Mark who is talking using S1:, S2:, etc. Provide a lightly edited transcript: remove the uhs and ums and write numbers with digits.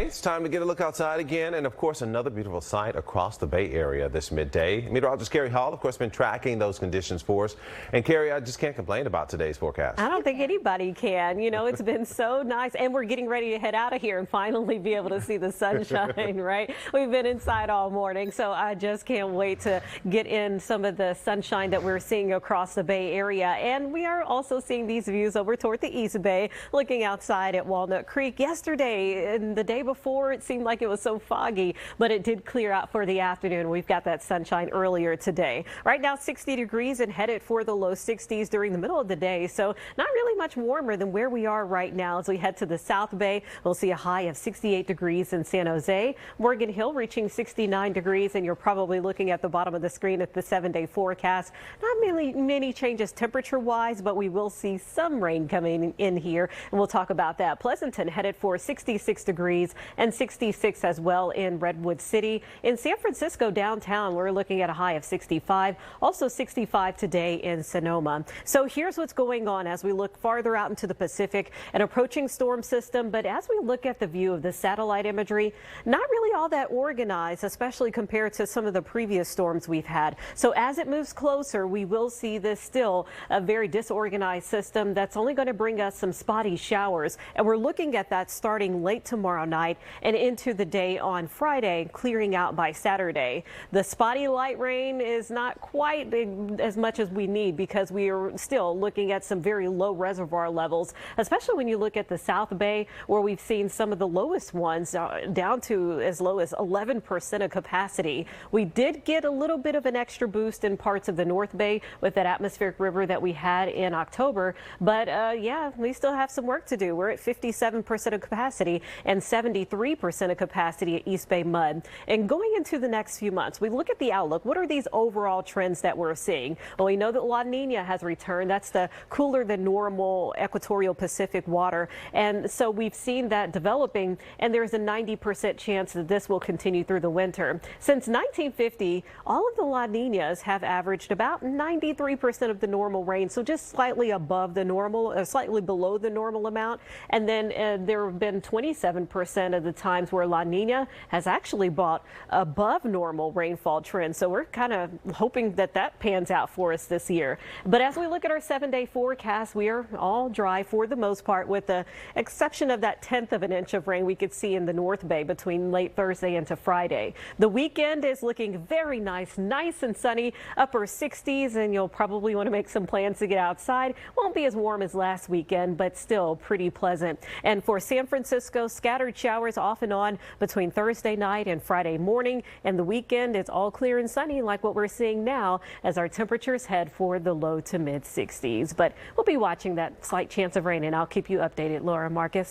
S1: it's time to get a look outside again, and of course another beautiful sight across the Bay Area this midday. Meteorologist Kari Hall, of course, been tracking those conditions for us. And Kari, I just can't complain about today's forecast.
S2: I don't think anybody can. You know, it's been so nice, and we're getting ready to head out of here and finally be able to see the sunshine, right? We've been inside all morning, so I just can't wait to get in some of the sunshine that we're seeing across the Bay Area. And we are also seeing these views over toward the East Bay, looking outside at Walnut Creek. Yesterday and the day before, it seemed like it was so foggy, but it did clear out for the afternoon. We've got that sunshine earlier today. Right now, 60 degrees and headed for the low 60s during the middle of the day, so not really much warmer than where we are right now. As we head to the South Bay, we'll see a high of 68 degrees in San Jose. Morgan Hill reaching 69 degrees, and you're probably looking at the bottom of the screen at the 7-day forecast. Not really many changes temperature-wise, but we will see some rain coming in here, and we'll talk about that. Pleasanton headed for 66 degrees and 66 as well in Redwood City. In San Francisco downtown, we're looking at a high of 65, also 65 today in Sonoma. So here's what's going on as we look farther out into the Pacific, an approaching storm system. But as we look at the view of the satellite imagery, not really all that organized, especially compared to some of the previous storms we've had. So as it moves closer, we will see this still a very disorganized system that's only going to bring us some spotty showers. And we're looking at that starting late tomorrow night and into the day on Friday, clearing out by Saturday. The spotty light rain is not quite as much as we need because we are still looking at some very low reservoir levels, especially when you look at the South Bay, where we've seen some of the lowest ones down to as low as 11% of capacity. We did get a little bit of an extra boost in parts of the North Bay with that atmospheric river that we had in October. But yeah, we still have some work to do. We're at 57% of capacity and 73% of capacity at East Bay Mud. And going into the next few months, we look at the outlook. What are these overall trends that we're seeing? Well, we know that La Nina has returned. That's the cooler than normal equatorial Pacific water. And so we've seen that developing, and there's a 90% chance that this will continue through the winter. Since 1950, all of the La Ninas have averaged about 93% of the normal rain, so just slightly above the normal, slightly below the normal amount. And then there have been 27% of the times where La Nina has actually brought above normal rainfall trends. So we're kind of hoping that that pans out for us this year. But as we look at our 7-day forecast, we are all dry for the most part, with the exception of that 1/10 of an inch of rain we could see in the North Bay between late Thursday into Friday. The weekend is looking very nice and sunny, upper 60s, and you'll probably want to make some plans to get outside. Won't be as warm as last weekend, but still pretty pleasant. And for San Francisco, scattered showers off and on between Thursday night and Friday morning, and the weekend is all clear and sunny like what we're seeing now as our temperatures head for the low to mid 60s. But we'll be watching that slight chance of rain, and I'll keep you updated. Laura, Marcus.